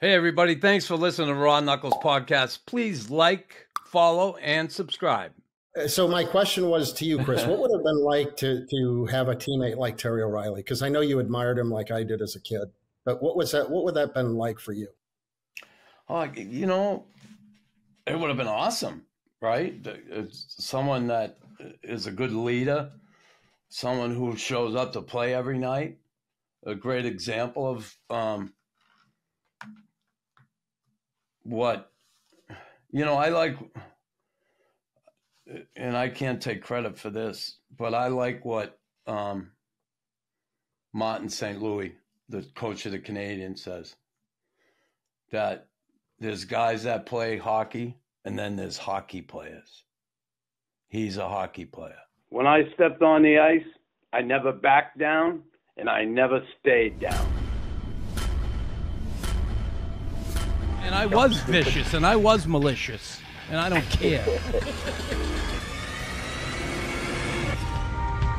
Hey, everybody. Thanks for listening to Raw Knuckles Podcast. Please like, follow, and subscribe. So my question was to you, Chris, what would it have been like to have a teammate like Terry O'Reilly? Because I know you admired him like I did as a kid. But what would that have been like for you? Oh, you know, it would have been awesome, right? It's someone that is a good leader, someone who shows up to play every night, a great example of what, I like, and I can't take credit for this, but I like what Martin St. Louis, the coach of the Canadiens, says, that there's guys that play hockey and then there's hockey players. He's a hockey player. When I stepped on the ice, I never backed down and I never stayed down. And I was vicious, and I was malicious, and I don't care.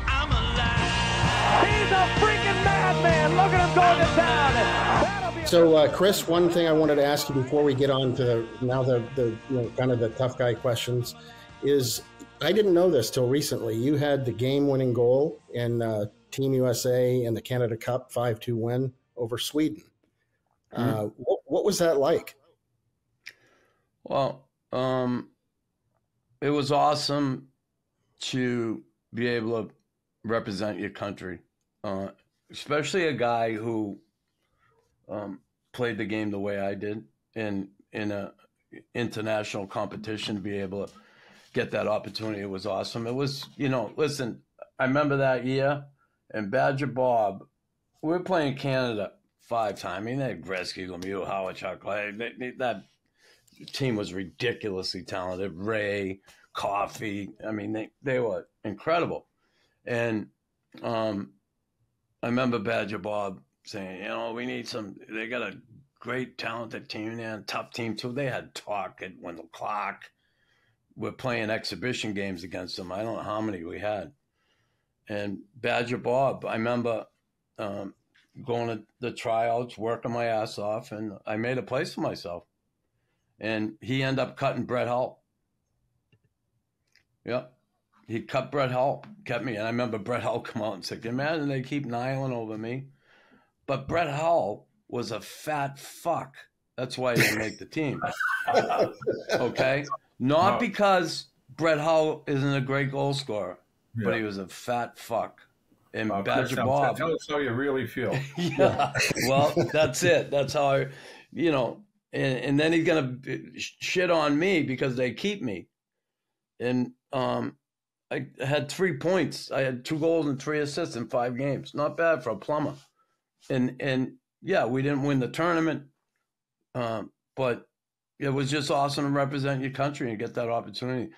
I'm alive. He's a freaking madman. Look at him going to town. So, Chris, one thing I wanted to ask you before we get on to the kind of the tough guy questions is, I didn't know this till recently. You had the game-winning goal in Team USA in the Canada Cup 5-2 win over Sweden. What was that like? Well, it was awesome to be able to represent your country, especially a guy who played the game the way I did in a international competition. To be able to get that opportunity, it was awesome. It was, listen, I remember that year, and Badger Bob, we were playing Canada 5 times. I mean, they had Gretzky, Lemieux, Howard, Chuck Clay. That team was ridiculously talented. Ray, Coffey. I mean, they were incredible. And I remember Badger Bob saying, we need they got a great, talented team there, and tough team too. They had Talk at Wendell Clark. We're playing exhibition games against them. I don't know how many we had. And Badger Bob, I remember going to the tryouts, working my ass off, and I made a place for myself. And he ended up cutting Brett Hull. Yep. He cut Brett Hull, kept me. And I remember Brett Hull come out and said, imagine they keep niling over me. But Brett Hull was a fat fuck. That's why he didn't make the team. Okay? Not because Brett Hull isn't a great goal scorer, but he was a fat fuck. And Badger Bob. Tell us how you really feel. Yeah. Well, that's it. That's how I, and then he's going to shit on me because they keep me. And I had 3 points. I had 2 goals and 3 assists in 5 games. Not bad for a plumber. And yeah, we didn't win the tournament, but it was just awesome to represent your country and get that opportunity.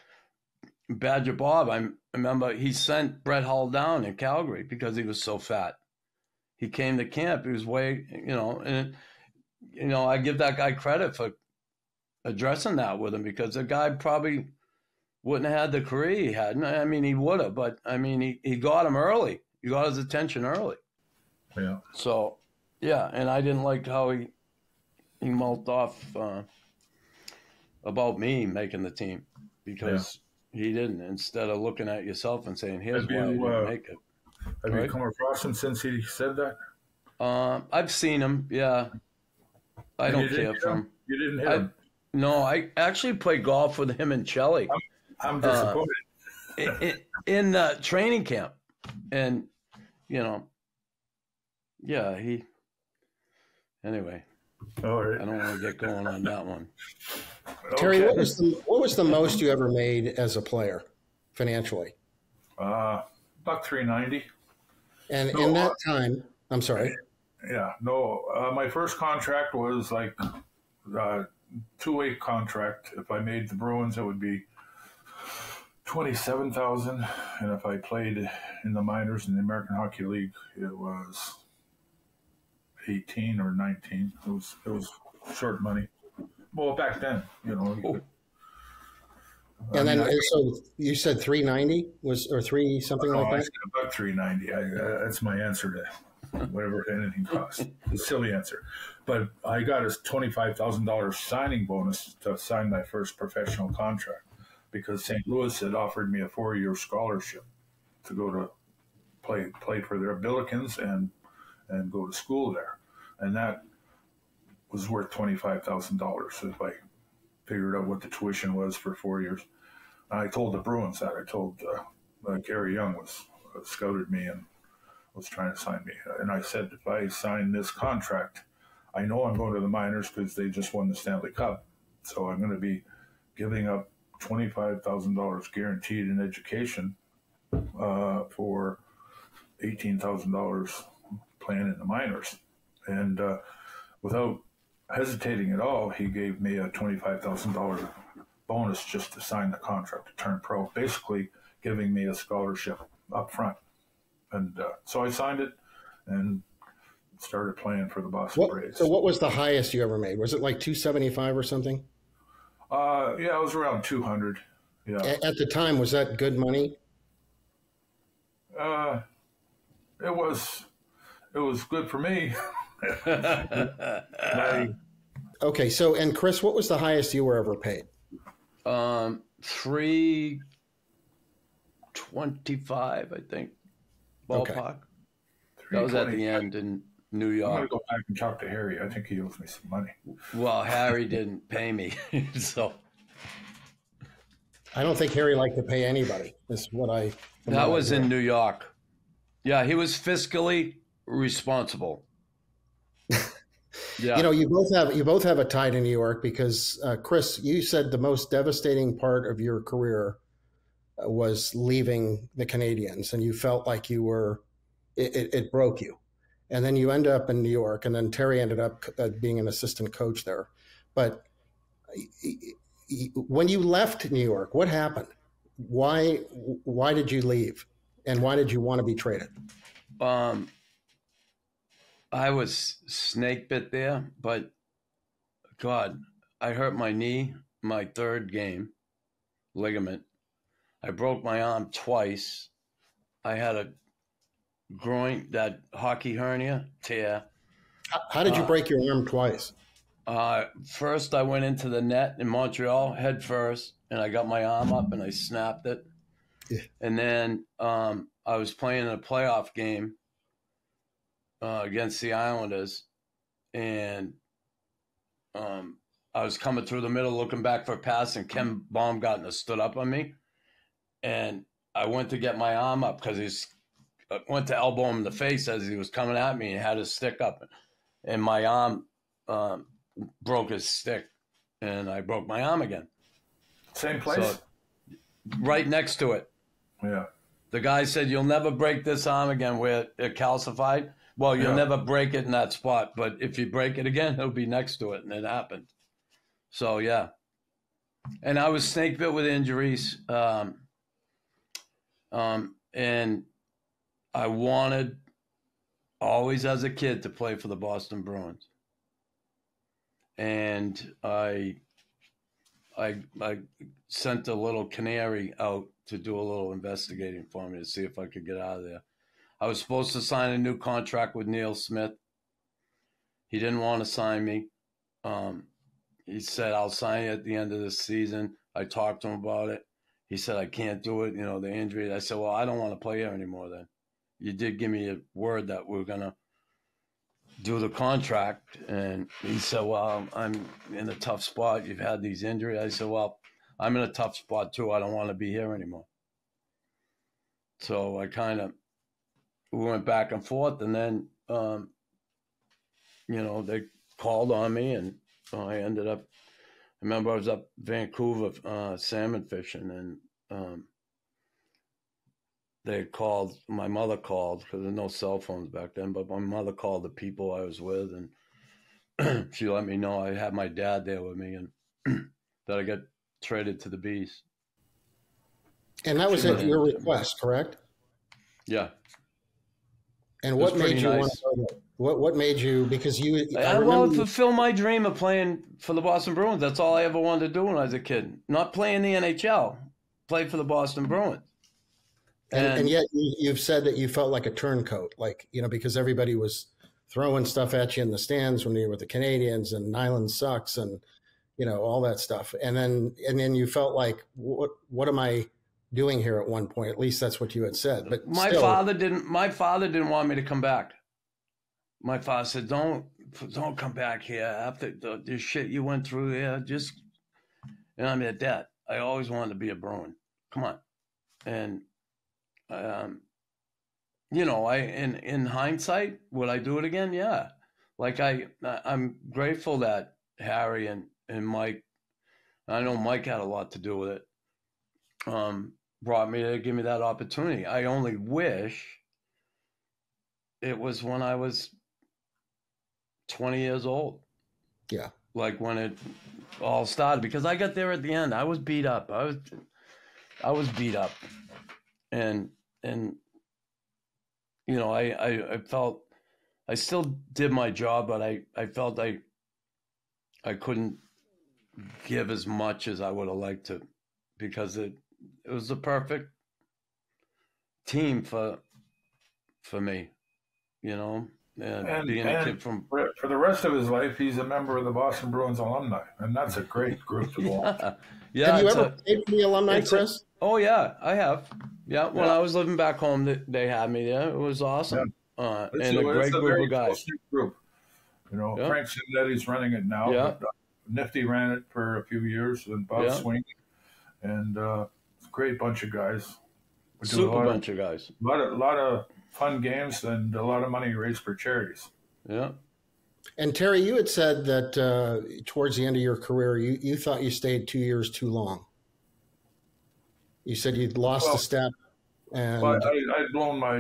Badger Bob, I remember he sent Brett Hull down in Calgary because he was so fat. He came to camp. He was way, and, I give that guy credit for addressing that with him, because the guy probably wouldn't have had the career he had. I mean, he would have, but I mean, he got him early. He got his attention early. Yeah. So, yeah, and I didn't like how he mouthed off about me making the team, because he didn't. Instead of looking at yourself and saying, here's why I didn't make it. Have you come across him since he said that? I've seen him, yeah. I don't care for him. You didn't hit him? No, I actually played golf with him and Chelly. I'm disappointed. In training camp. And, anyway. All right. I don't want to get going on that one. Terry, what was the most you ever made as a player financially? About $390. And in that time, I'm sorry. Yeah, no. My first contract was like a 2-way contract. If I made the Bruins, it would be $27,000, and if I played in the minors in the American Hockey League, it was 18 or 19. It was short money. Well, back then, And then, so you said 390 was, or 3 something like that? I said about 390. That's my answer to whatever anything costs. It's a silly answer. But I got a $25,000 signing bonus to sign my first professional contract because St. Louis had offered me a 4-year scholarship to go to play for their Billikens and go to school there. And that was worth $25,000 if I figured out what the tuition was for 4 years. And I told the Bruins that. I told Gary Young scouted me and was trying to sign me. And I said, if I sign this contract, I know I'm going to the minors because they just won the Stanley Cup. So I'm going to be giving up $25,000 guaranteed in education for $18,000 playing in the minors. And without hesitating at all, he gave me a $25,000 bonus just to sign the contract to turn pro, basically giving me a scholarship up front. And so I signed it and started playing for the Boston Braves. So what was the highest you ever made? Was it like 275 or something? Yeah, it was around 200. Yeah. At the time, was that good money? It was good for me. Okay, so, and Chris, what was the highest you were ever paid? $325, I think, ballpark. Okay. That was at the end in New I'm York. going to go back and talk to Harry. I think he owes me some money. Well, Harry didn't pay me, so I don't think Harry liked to pay anybody. Is what I. that was in New York. Yeah, he was fiscally responsible. Yeah. You know, you both have a tie to New York because Chris, you said the most devastating part of your career was leaving the Canadiens, and you felt like you were it broke you, and then you end up in New York, and then Terry ended up being an assistant coach there. But when you left New York, what happened? Why did you leave, and why did you want to be traded? I was snake bit there, but God, I hurt my knee, my third game, ligament. I broke my arm twice. I had a that hockey hernia tear. How did you break your arm twice? First, I went into the net in Montreal head first, and I got my arm up and I snapped it. Yeah. And then I was playing in a playoff game against the Islanders, and I was coming through the middle looking back for a pass, and Ken Baumgartner stood up on me, and I went to get my arm up because went to elbow him in the face as he was coming at me and had his stick up, and my arm broke his stick, and I broke my arm again. Same place? So, right next to it. Yeah. The guy said, you'll never break this arm again where it calcified. Well, you'll never break it in that spot, but if you break it again, it'll be next to it, and it happened. So, yeah. And I was snake bit with injuries, and I wanted, always as a kid, to play for the Boston Bruins. And I sent a little canary out to do a little investigating for me to see if I could get out of there. I was supposed to sign a new contract with Neil Smith. He didn't want to sign me. He said, I'll sign you at the end of the season. I talked to him about it. He said, I can't do it, the injury. I said, well, I don't want to play here anymore then. You did give me a word that we're going to do the contract. And he said, well, I'm in a tough spot. You've had these injuries. I said, well, I'm in a tough spot too. I don't want to be here anymore. So we went back and forth, and then, they called on me, and I ended up, I remember I was up Vancouver salmon fishing, and my mother called, because there were no cell phones back then, but my mother called the people I was with, and she let me know I had my dad there with me, and that I got traded to the Bees. And that was at your request, correct? Yeah. And what made you want to go there? What made you, because you... I wanted to fulfill my dream of playing for the Boston Bruins. That's all I ever wanted to do when I was a kid. Not play in the NHL. Play for the Boston Bruins. And yet you've said that you felt like a turncoat, like, because everybody was throwing stuff at you in the stands when you were with the Canadians and Nyland sucks and, all that stuff. And then you felt like, what am I doing here at one point? At least that's what you had said. But my father didn't want me to come back. My father said, don't come back here after the shit you went through here. And I mean, Dad, I always wanted to be a Bruin. Come on. And, in hindsight, would I do it again? Yeah. Like I'm grateful that Harry and Mike, I know Mike had a lot to do with it, brought me to give me that opportunity. I only wish it was when I was 20 years old. Yeah. Like when it all started, because I got there at the end. I was beat up. I was beat up. And I felt I still did my job, but I felt I couldn't give as much as I would have liked to, because it was the perfect team for me, and being a kid from. For the rest of his life, he's a member of the Boston Bruins alumni, and that's a great group to watch. Yeah. Have you ever played for the alumni, Chris? Oh yeah, I have. Yeah, when I was living back home, they had me there. It was awesome, and a great group of guys. Group. Frank Cinnetti's running it now. Yeah. But, Nifty ran it for a few years, and Bob Swing, and it's a great bunch of guys. Super bunch of guys. A lot of fun games and a lot of money raised for charities. Yeah. And Terry, you had said that towards the end of your career, you thought you stayed 2 years too long. You said you'd lost a step. And I'd blown my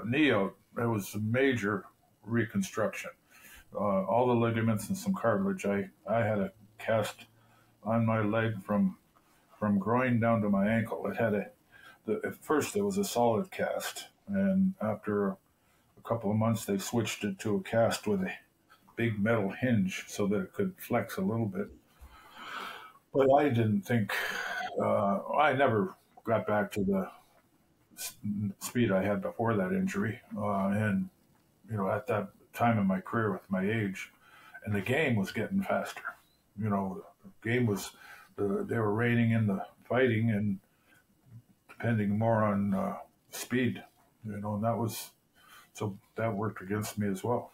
knee out. It was a major reconstruction. All the ligaments and some cartilage. I had a cast on my leg from groin down to my ankle. It had at first it was a solid cast, and after a couple of months they switched it to a cast with a big metal hinge so that it could flex a little bit. But I didn't think I never got back to the speed I had before that injury, and at that time in my career with my age, and the game was getting faster. The game was they were reining in the fighting and depending more on speed, and that worked against me as well.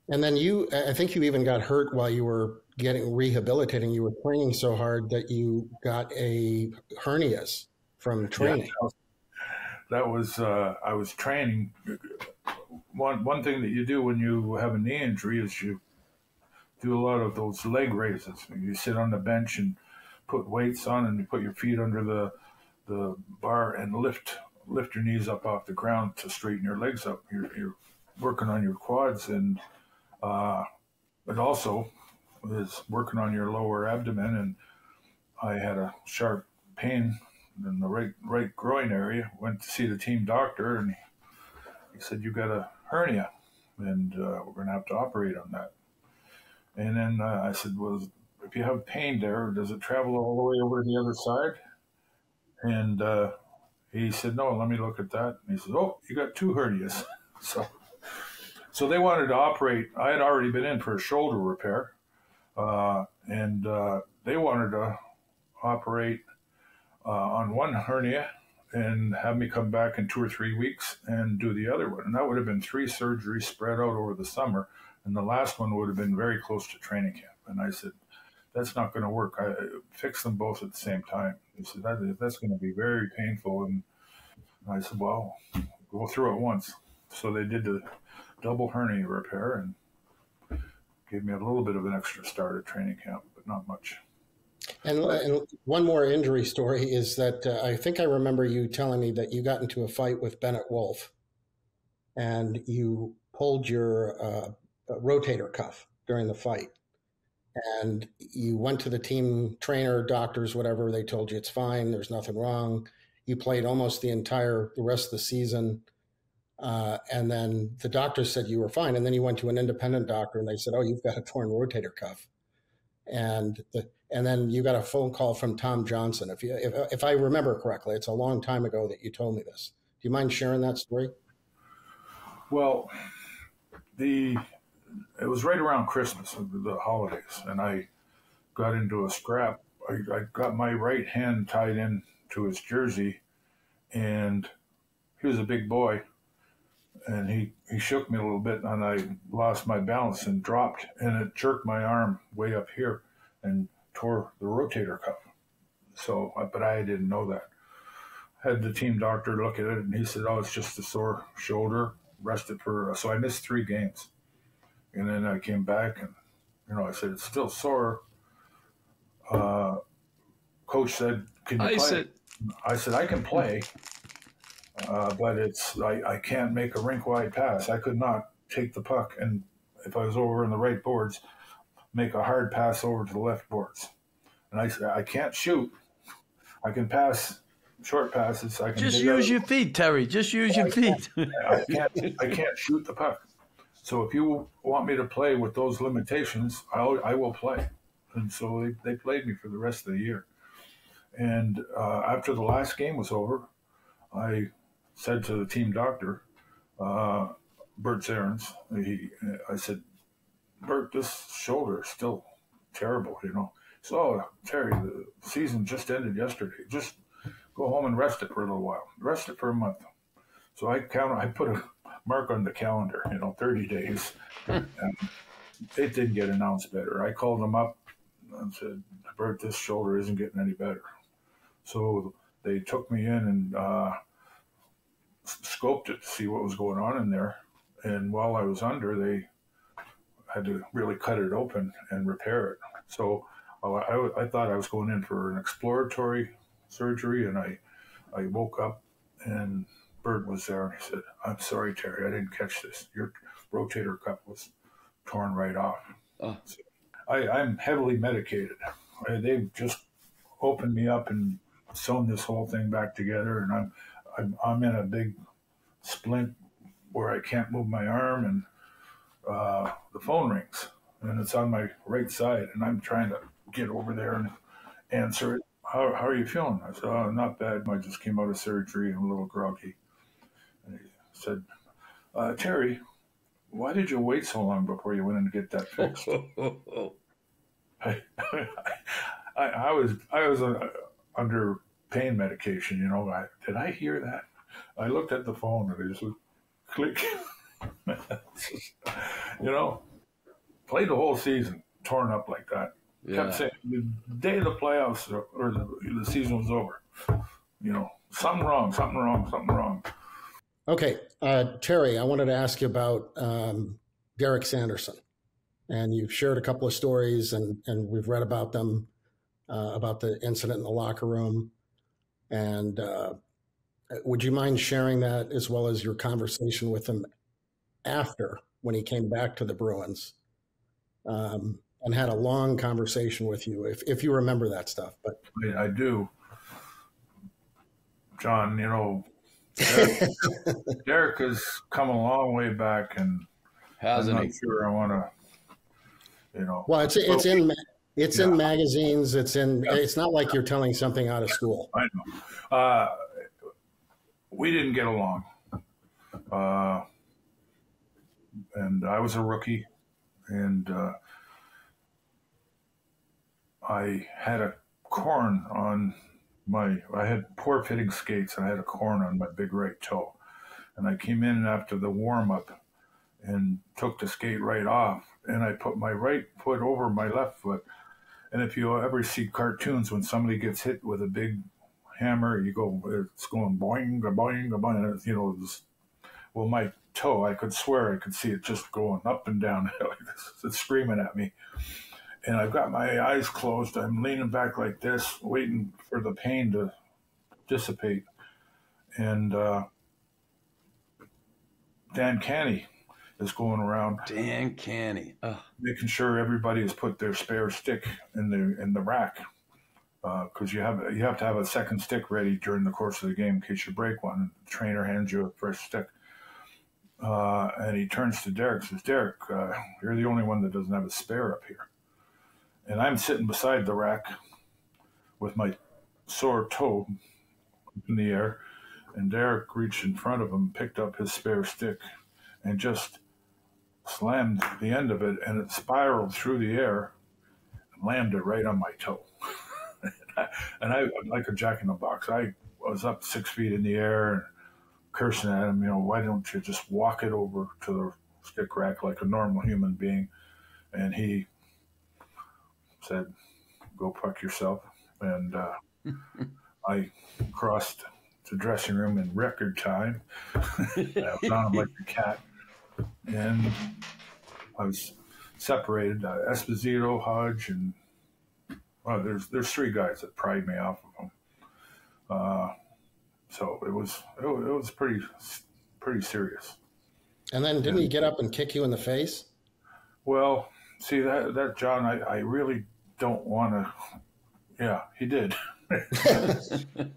And then I think you even got hurt while you were rehabilitating. You were training so hard that you got hernias from training. Yeah, that was I was training. One thing that you do when you have a knee injury is you do a lot of those leg raises. You sit on the bench and put weights on, and you put your feet under the bar and lift your knees up off the ground to straighten your legs up. You're working on your quads, and it also is working on your lower abdomen. And I had a sharp pain in the right groin area. Went to see the team doctor, and he said, "You got a hernia, and we're going to have to operate on that." And then I said, "Well, if you have pain there, does it travel all the way over to the other side?" And he said, "No, let me look at that." And he said, "Oh, you got two hernias." So they wanted to operate. I had already been in for a shoulder repair, and they wanted to operate on one hernia and have me come back in 2 or 3 weeks and do the other one. And that would have been 3 surgeries spread out over the summer. And the last one would have been very close to training camp. And I said, "That's not going to work. I fixed them both at the same time." He said, that's going to be very painful. And I said, "Well, go through it once." So they did the double hernia repair and gave me a little bit of an extra start at training camp, but not much. And one more injury story is that I think I remember you telling me that you got into a fight with Bennett Wolf and you pulled your rotator cuff during the fight. And you went to the team trainer, doctors, whatever. They told you it's fine. There's nothing wrong. You played almost the rest of the season. And then the doctor said you were fine. And then you went to an independent doctor and they said, "Oh, you've got a torn rotator cuff." and then you got a phone call from Tom Johnson. If I remember correctly, it's a long time ago that you told me this. Do you mind sharing that story? Well, it was right around Christmas, the holidays, and I got into a scrap. I got my right hand tied in to his jersey, and he was a big boy, and he shook me a little bit, and I lost my balance and dropped, and it jerked my arm way up here and tore the rotator cuff. So, but I didn't know that. Had the team doctor look at it, and he said, "Oh, it's just a sore shoulder. Rest it for." So I missed 3 games, and then I came back, and I said, "It's still sore." Coach said, "Can you play?" I said, "I can play, but I can't make a rink-wide pass. I could not take the puck, and if I was over in the right boards, make a hard pass over to the left boards." And I said, "I can't shoot. I can pass short passes. I can just use your feet, Terry. Just use your feet." I can't shoot the puck. So if you want me to play with those limitations, I will play." And so they played me for the rest of the year. And after the last game was over, I said to the team doctor, Bert Zarens, I said, "Bert, this shoulder is still terrible, So, "Oh, Terry, the season just ended yesterday. Just go home and rest it for a little while. Rest it for a month." So I put a mark on the calendar, 30 days. And it didn't get announced better. I called them up and said, "Bert, this shoulder isn't getting any better." So they took me in and scoped it to see what was going on in there. And while I was under, they had to really cut it open and repair it. So I thought I was going in for an exploratory surgery, and I woke up and Bert was there, and he said, "I'm sorry, Terry, I didn't catch this. Your rotator cuff was torn right off." Oh. So I'm heavily medicated. They've just opened me up and sewn this whole thing back together, and I'm in a big splint where I can't move my arm, and the phone rings, and it's on my right side, and I'm trying to get over there and answer it. How are you feeling?" I said, "Oh, not bad. I just came out of surgery and a little groggy." And he said, "Terry, why did you wait so long before you went in to get that fixed?" I was under pain medication, did I hear that? I looked at the phone and it just was click. Played the whole season torn up like that. Yeah. Kept saying the day of the playoffs or the season was over, something wrong. Okay, Terry, I wanted to ask you about Derek Sanderson. And you've shared a couple of stories, and we've read about them, about the incident in the locker room. And would you mind sharing that, as well as your conversation with him after, when he came back to the Bruins, and had a long conversation with you, if you remember that stuff? But I do. John, Derek has come a long way back, and Hasn't I'm he? not sure I want to, well, it's in magazines. It's not like you're telling something out of school. I know. We didn't get along, and I was a rookie, and I had a corn on I had poor fitting skates, and I had a corn on my big right toe, and I came in after the warm up and took the skate right off, and I put my right foot over my left foot. And if you ever see cartoons, when somebody gets hit with a big hammer, it's going boing, boing, boing. Well, my toe, I could swear I could see it just going up and down like this. It's screaming at me. And I've got my eyes closed. I'm leaning back like this, waiting for the pain to dissipate. And Dan Canny is going around. Dan Canny. Making sure everybody has put their spare stick in the rack, because you have to have a second stick ready during the course of the game in case you break one. The trainer hands you a fresh stick, and he turns to Derek and says, "Derek, you're the only one that doesn't have a spare up here." And I'm sitting beside the rack with my sore toe in the air, and Derek reached in front of him, picked up his spare stick, and just slammed the end of it, and it spiraled through the air and landed right on my toe. And I, like a jack in the box, I was up 6 feet in the air and cursing at him, why don't you just walk it over to the stick rack like a normal human being? And he said, go fuck yourself. And I crossed the dressing room in record time. I was on him like a cat. And I was separated. Esposito, Hodge, and there's 3 guys that pried me off of him. So it was pretty serious. And then didn't he get up and kick you in the face? Well, see that John, I really don't want to. Yeah, he did.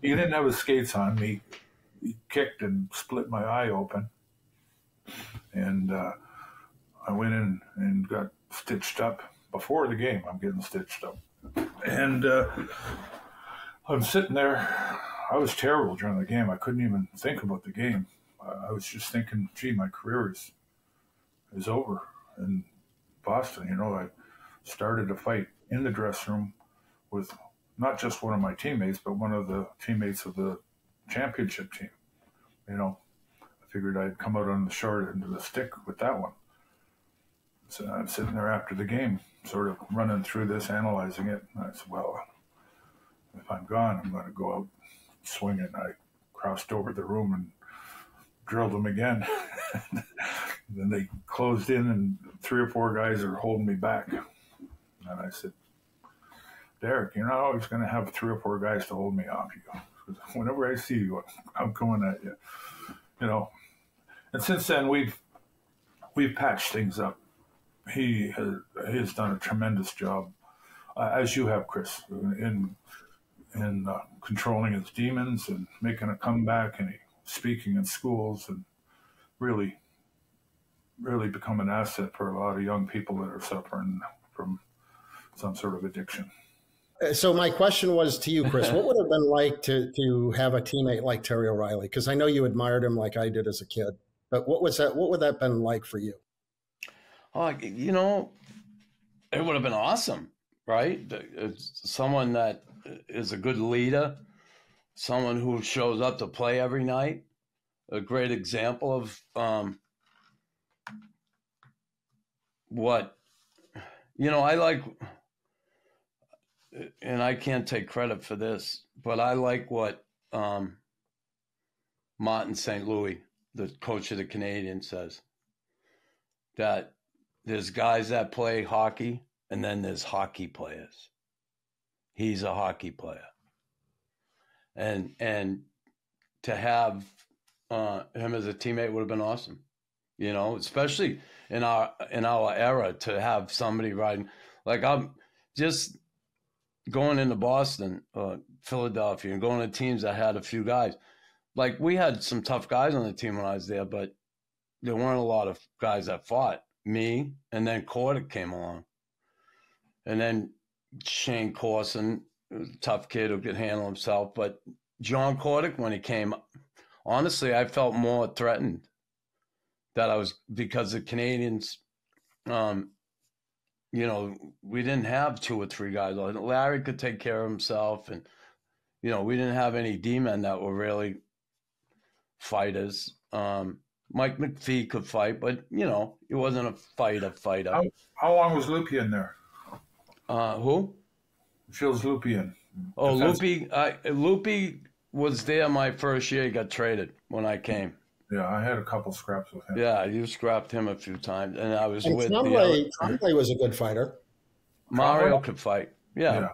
He didn't have his skates on. He kicked and split my eye open, and I went in and got stitched up before the game. I'm getting stitched up, and I'm sitting there. I was terrible during the game. I couldn't even think about the game. I was just thinking, gee, my career is over in Boston. I started a fight in the dressing room with not just one of my teammates, but one of the teammates of the championship team. I figured I'd come out on the short end of the stick with that one. So I'm sitting there after the game, sort of running through this, analyzing it. And I said, well, if I'm gone, I'm going to go out swinging. I crossed over the room and drilled them again. Then they closed in, and 3 or 4 guys are holding me back. And I said, Derek, you're not always going to have 3 or 4 guys to hold me off you. Whenever I see you, I'm coming at you. And since then we've patched things up. He has done a tremendous job, as you have, Chris, in controlling his demons and making a comeback, and speaking in schools, and really become an asset for a lot of young people that are suffering from some sort of addiction. So my question was to you, Chris, what would it have been like to have a teammate like Terry O'Reilly? Because I know you admired him like I did as a kid, but what would that have been like for you? Oh, it would have been awesome, right? It's someone that is a good leader, someone who shows up to play every night, a great example of what, I like, and I can't take credit for this, but I like what Martin St. Louis, the coach of the Canadiens, says, that there's guys that play hockey and then there's hockey players. He's a hockey player. And to have him as a teammate would have been awesome, especially in our era, to have somebody riding. Like, I'm just going into Boston, Philadelphia, and going to teams that had a few guys. Like, we had some tough guys on the team when I was there, but there weren't a lot of guys that fought. Me, and then Cordick came along. And then Shane Corson, tough kid who could handle himself. But John Cordick, when he came, honestly, I felt more threatened because the Canadiens, we didn't have 2 or 3 guys. Larry could take care of himself, and, we didn't have any D-men that were really fighters. Mike McPhee could fight, but, he wasn't a fighter. How long was Loopy in there? Who? Phil's Loopy in. Oh, Loopy was there my first year. He got traded when I came. Yeah, I had a couple scraps with him. Yeah, you scrapped him a few times, and I was with Tremblay was a good fighder. Mario could fight. Yeah.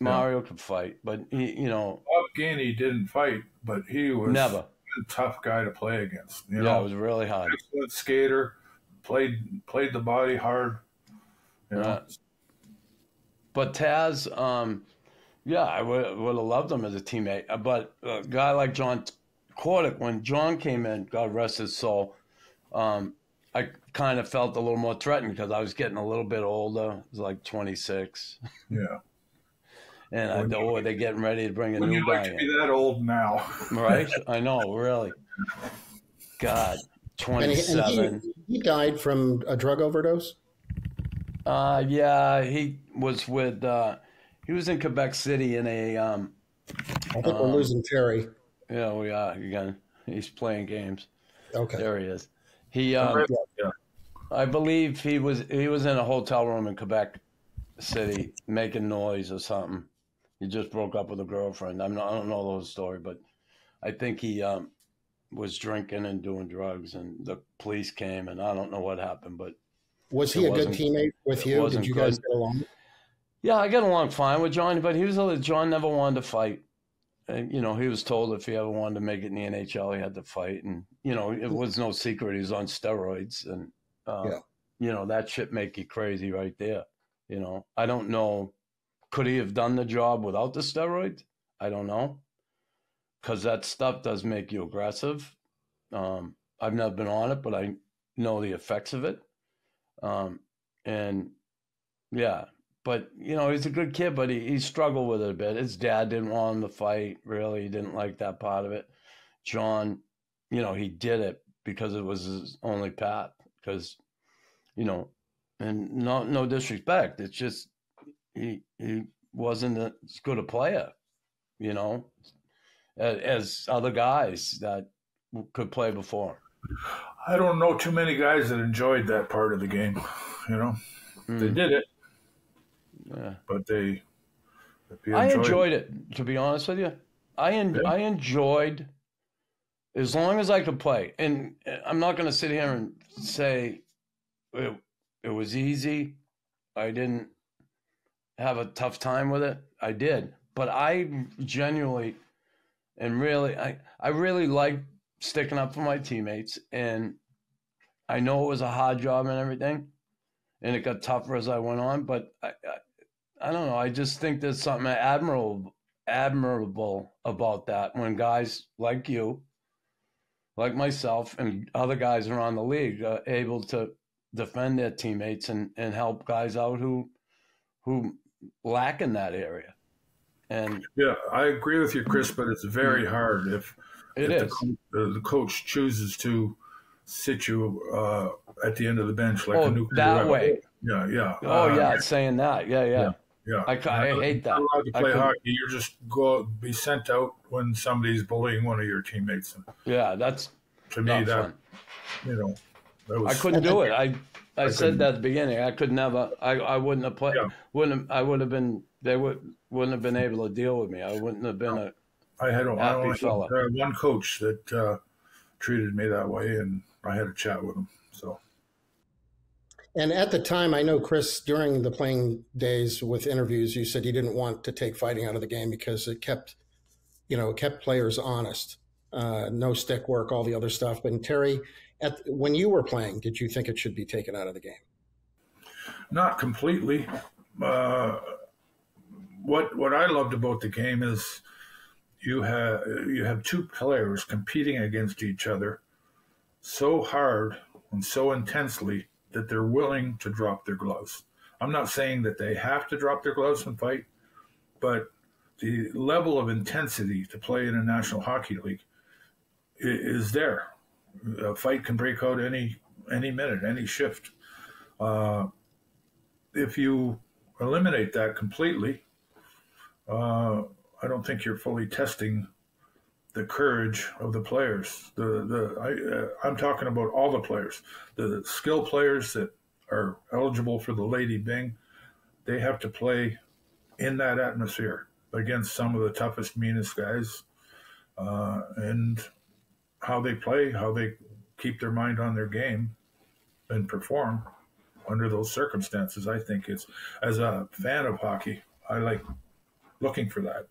Mario could fight, but he, Bob Gainey didn't fight, but he was never a tough guy to play against. It was really hard. Excellent skater, played the body hard. But Taz, I would have loved him as a teammate. But a guy like John Cordick, when John came in, God rest his soul, I kind of felt a little more threatened because I was getting a little bit older. I was like 26. Yeah. And I know they're getting ready to bring a Wouldn't new you guy like to in. be that old now? Right? I know, really. God, 27. And he died from a drug overdose? Yeah, he was he was in Quebec City in a, I think we're losing Terry. yeah, we are again. He's playing games. Okay. There he is. He, Yeah. I believe he was in a hotel room in Quebec City making noise or something. He just broke up with a girlfriend. I don't know the whole story, but I think he was drinking and doing drugs, and the police came, and I don't know what happened, but was he a good teammate with you? Did you guys get along? Yeah, I got along fine with John, but John never wanted to fight. And, you know, he was told if he ever wanted to make it in the NHL, he had to fight, and you know, it was no secret he was on steroids, and you know, that shit make you crazy right there. You know, I don't know. Could he have done the job without the steroids? I don't know. Because that stuff does make you aggressive. I've never been on it, but I know the effects of it. And yeah, but you know, he's a good kid, but he struggled with it a bit. His dad didn't want him to fight, really. He didn't like that part of it. John, you know, he did it because it was his only path. Because, you know, and no disrespect, it's just he wasn't as good a player, you know, as other guys that could play before. I don't know too many guys that enjoyed that part of the game, you know. They did it, but I enjoyed it, to be honest with you. I enjoyed as long as I could play. And I'm not going to sit here and say it was easy. I didn't have a tough time with it. I did. But I genuinely and really, I really liked sticking up for my teammates. And I know it was a hard job and everything. And it got tougher as I went on. But I don't know. I just think there's something admirable about that when guys like you, like myself, and other guys around the league are able to defend their teammates and help guys out who lack in that area. And yeah, I agree with you, Chris, but it's very hard if the coach chooses to sit you at the end of the bench like a nuclear that way. Yeah. Saying that. Yeah. I hate that. You're allowed to play hockey. You're just be sent out when somebody's bullying one of your teammates. Yeah, that's to me that fun. You know, that was, I couldn't do it. I said that at the beginning. I could never. I wouldn't have played. Yeah. I would have been. They wouldn't have been able to deal with me. I wouldn't have been I had happy fella. One coach that treated me that way, and I had a chat with him. So. And at the time, I know, Chris, during the playing days with interviews, you said you didn't want to take fighting out of the game because it kept players honest. No stick work, all the other stuff. And Terry, when you were playing, did you think it should be taken out of the game? Not completely. What I loved about the game is you have two players competing against each other so hard and so intensely that they're willing to drop their gloves. I'm not saying that they have to drop their gloves and fight, but the level of intensity to play in a National Hockey League is there. A fight can break out any minute, any shift. If you eliminate that completely, I don't think you're fully testing the courage of the players. I'm talking about all the players. The skill players that are eligible for the Lady Byng, they have to play in that atmosphere against some of the toughest, meanest guys. And how they play, how they keep their mind on their game and perform under those circumstances. I think it's, as a fan of hockey, I like looking for that.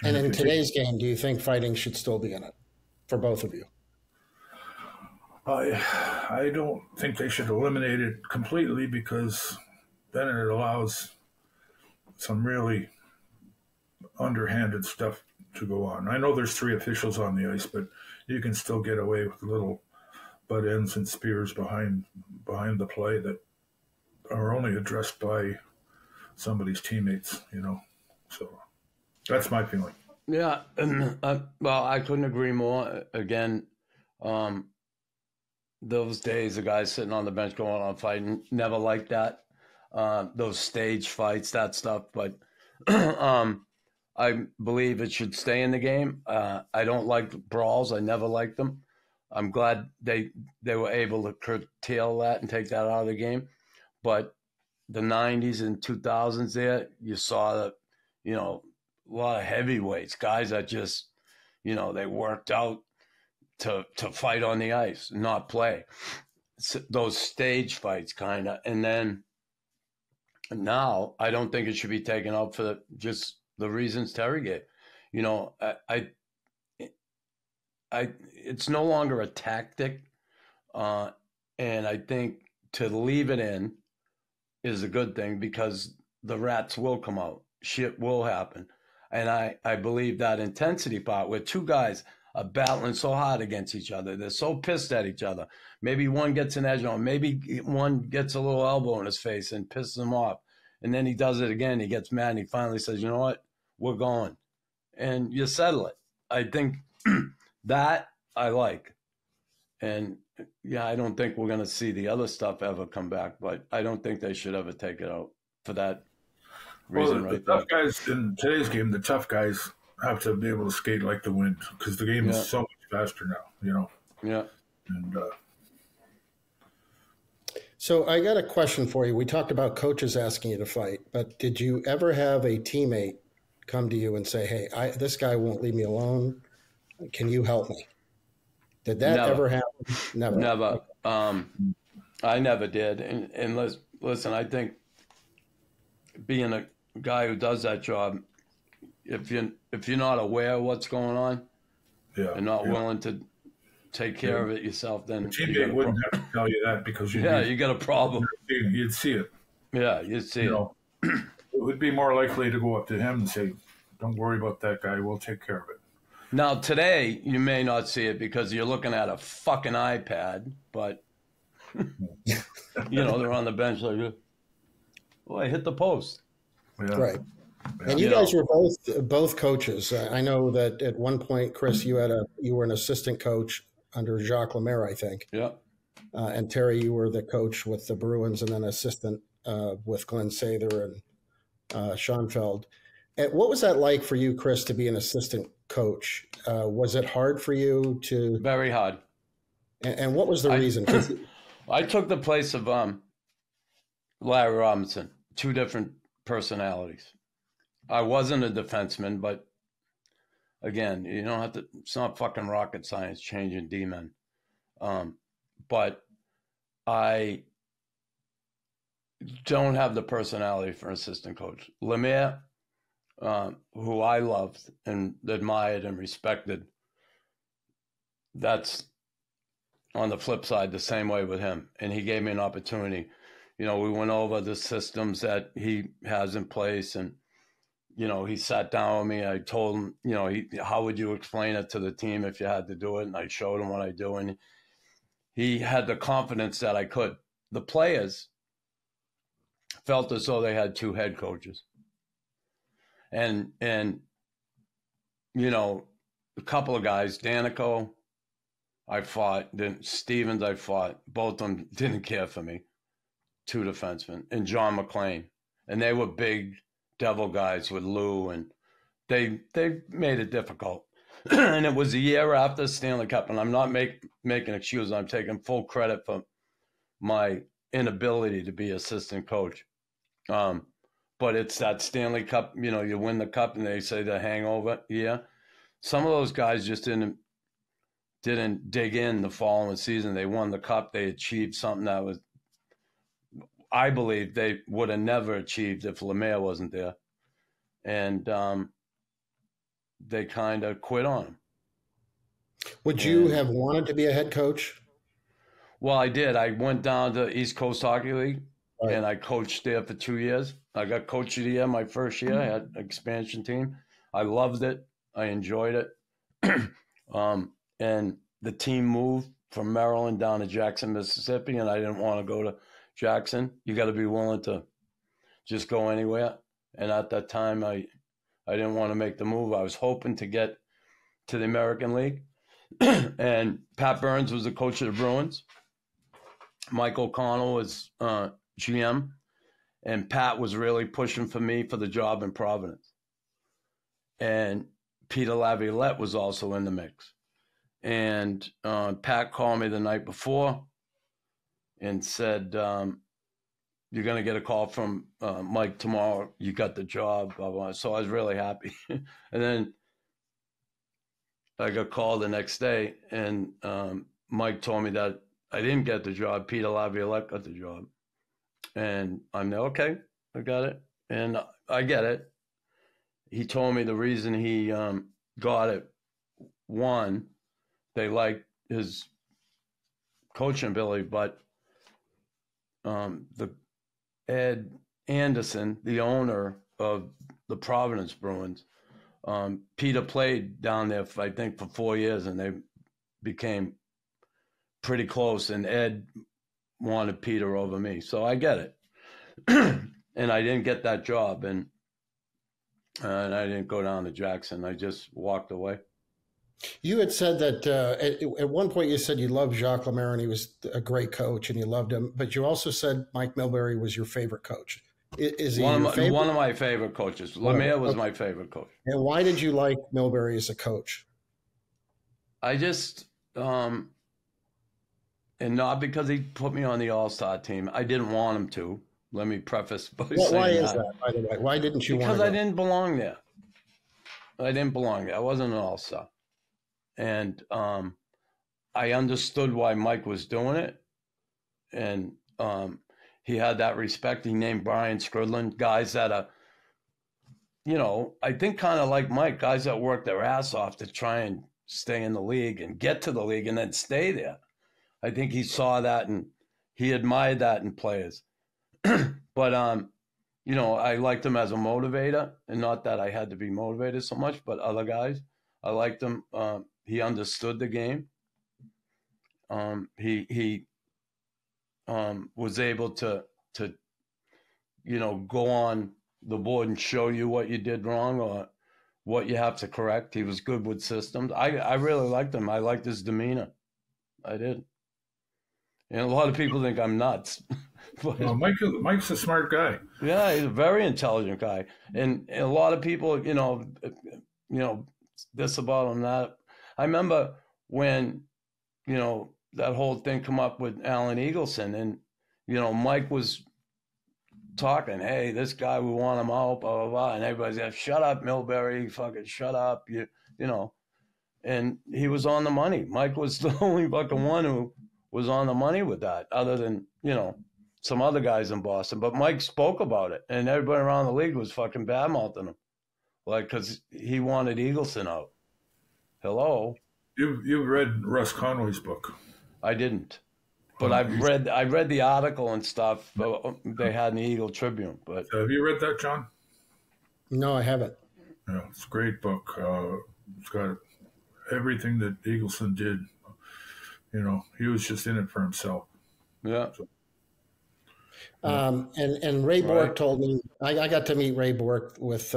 And in today's game, do you think fighting should still be in it for both of you? I don't think they should eliminate it completely, because then it allows some really underhanded stuff to go on. I know there's 3 officials on the ice, but you can still get away with little butt ends and spears behind the play that are only addressed by somebody's teammates, So that's my feeling. Yeah, well, I couldn't agree more. Again, those days, the guys sitting on the bench going on fighting, never liked that. Those stage fights, that stuff. But I believe it should stay in the game. I don't like brawls. I never liked them. I'm glad they were able to curtail that and take that out of the game. But the 90s and 2000s there, you saw that, a lot of heavyweights, guys that just, they worked out to fight on the ice, not play. So those stage fights kind of. And then now I don't think it should be taken up for just the reasons Terry gave. It's no longer a tactic. And I think to leave it in is a good thing because the rats will come out. Shit will happen. And I believe that intensity part where two guys are battling so hard against each other. They're so pissed at each other. Maybe one gets an edge on. Maybe one gets a little elbow in his face and pisses him off. And then he does it again. He gets mad and he finally says, you know what? We're going. And you settle it. I think that I like. And, yeah, I don't think we're going to see the other stuff ever come back. But I don't think they should ever take it out for that reason. Well, the tough guys in today's game, the tough guys have to be able to skate like the wind because the game is so much faster now, Yeah. And So I got a question for you. We talked about coaches asking you to fight, but did you ever have a teammate come to you and say, hey, this guy won't leave me alone. Can you help me? Did that ever happen? Never. I never did. And listen, I think being a guy who does that job, if you're not aware of what's going on and not willing to take care of it yourself, then the teammate wouldn't have to tell you that because you got a problem. You'd see it. Yeah, you'd see it. It would be more likely to go up to him and say, "Don't worry about that guy. We'll take care of it." Now today you may not see it because you're looking at a fucking iPad, but they're on the bench like, "Oh, I hit the post." Yeah. Right. And you guys were both coaches. I know that at one point, Chris, you were an assistant coach under Jacques Lemaire, I think. Yeah. And Terry, you were the coach with the Bruins and then assistant with Glenn Sather and Schoenfeld. And what was that like for you, Chris, to be an assistant coach? Was it hard for you to? Very hard. And what was the reason? I took the place of Larry Robinson, two different personalities. I wasn't a defenseman, but again, you don't have to, it's not fucking rocket science changing D-men. But I don't have the personality for an assistant coach. Lemaire, who I loved and admired and respected, that's on the flip side the same way with him. And he gave me an opportunity. We went over the systems that he has in place and, he sat down with me. I told him, how would you explain it to the team if you had to do it? And I showed him what I do. And he had the confidence that I could. The players felt as though they had two head coaches. And a couple of guys, Danico, I fought. Then Stevens, I fought. Both of them didn't care for me. Two defensemen. And John McClain. And they were big devil guys with Lou, and they made it difficult. And it was a year after Stanley Cup, and I'm not making excuses. I'm taking full credit for my inability to be assistant coach. But it's that Stanley Cup, you win the cup and they say the hangover. Yeah. Some of those guys just didn't dig in the following season. They won the cup. They achieved something that was, I believe they would have never achieved if Lemaire wasn't there. And they kind of quit on him. Would you have wanted to be a head coach? Well, I did. I went down to East Coast Hockey League, and I coached there for 2 years. I got coach of the year my first year. I had an expansion team. I loved it. I enjoyed it. And the team moved from Maryland down to Jackson, Mississippi, and I didn't want to go to Jackson. You got to be willing to just go anywhere. And at that time, I didn't want to make the move. I was hoping to get to the American League. And Pat Burns was the coach of the Bruins. Mike O'Connell was GM. And Pat was really pushing for me for the job in Providence. And Peter Laviolette was also in the mix. And Pat called me the night before and said, you're going to get a call from Mike tomorrow. You got the job, blah, blah. So I was really happy. And then I got called the next day, and Mike told me that I didn't get the job. Peter Laviolette got the job. And I'm there, okay, I got it. And I get it. He told me the reason he got it, one, they liked his coaching ability, but the Ed Anderson, the owner of the Providence Bruins, Peter played down there, I think, for 4 years, and they became pretty close, and Ed wanted Peter over me. So I get it. And I didn't get that job, and I didn't go down to Jackson. I just walked away. You had said that at one point you said you loved Jacques Lemaire and he was a great coach and you loved him, but you also said Mike Milbury was your favorite coach. Is he one of my favorite coaches? Lemaire was my favorite coach. And why did you like Milbury as a coach? I just, and not because he put me on the All-Star team. I didn't want him to. Let me preface by saying why is that, by the way? Why didn't you want to? Because I didn't belong there. I didn't belong there. I wasn't an All-Star. And I understood why Mike was doing it. And he had that respect. He named Brian Skrudland, guys that are, I think kind of like Mike, guys that work their ass off to try and stay in the league and get to the league and then stay there. I think he saw that and he admired that in players. But, I liked him as a motivator, and not that I had to be motivated so much, but other guys, I liked him. He understood the game. He was able to go on the board and show you what you did wrong or what you have to correct. He was good with systems. I really liked him. I liked his demeanor. I did. And a lot of people think I'm nuts. But, well, Mike's a smart guy. Yeah, he's a very intelligent guy. And a lot of people, this about him, that. I remember when, that whole thing come up with Alan Eagleson, and, Mike was talking, hey, this guy, we want him out, blah, blah, blah. And everybody's like, shut up, Milbury, fucking shut up, And he was on the money. Mike was the only fucking one who was on the money with that, other than, some other guys in Boston. But Mike spoke about it, and everybody around the league was fucking badmouthing him. Because he wanted Eagleson out. Hello? You've read Russ Conway's book. I didn't. But I read the article and stuff they had in the Eagle Tribune. But have you read that, John? No, I haven't. Yeah, it's a great book. It's got everything that Eagleson did. He was just in it for himself. Yeah. So, and Ray Bork told me, I got to meet Ray Bork with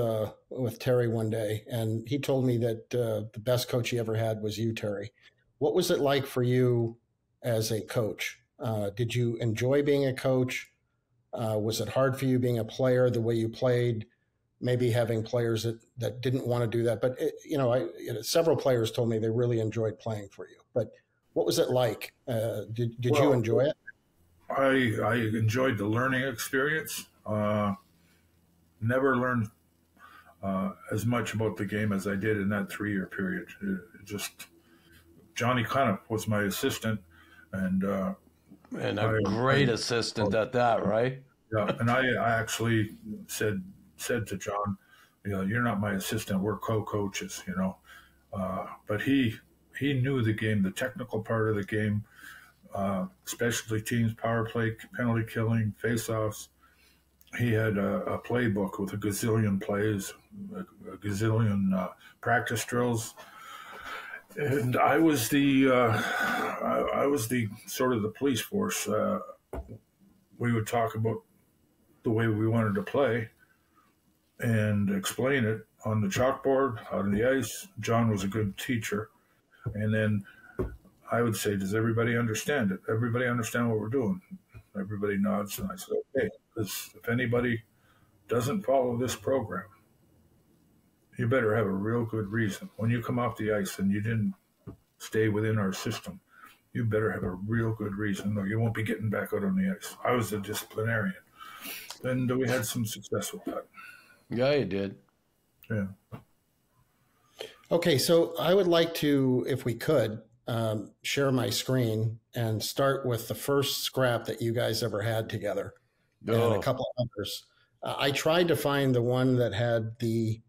Terry one day, and he told me that the best coach he ever had was you, Terry. What was it like for you as a coach? Did you enjoy being a coach? Was it hard for you being a player, the way you played, maybe having players that didn't want to do that? But, several players told me they really enjoyed playing for you. But what was it like? Did you enjoy it? I enjoyed the learning experience. Never learned as much about the game as I did in that 3-year period. Johnny Cunniff was my assistant, and a great assistant at that, right? Yeah, and I actually said to John, you're not my assistant, we're co-coaches, But he knew the game, the technical part of the game. Specialty teams, power play, penalty killing, face-offs. He had a playbook with a gazillion plays, a gazillion practice drills. And I was the sort of the police force. We would talk about the way we wanted to play and explain it on the chalkboard, out on the ice. John was a good teacher. And then I would say, does everybody understand it? Everybody understand what we're doing? Everybody nods, and I said, okay, because if anybody doesn't follow this program, you better have a real good reason. When you come off the ice and you didn't stay within our system, you better have a real good reason, or you won't be getting back out on the ice. I was a disciplinarian, and we had some success with that. Yeah, you did. Yeah. Okay, so I would like to, if we could, share my screen and start with the first scrap that you guys ever had together, and a couple of others. I tried to find the one that had the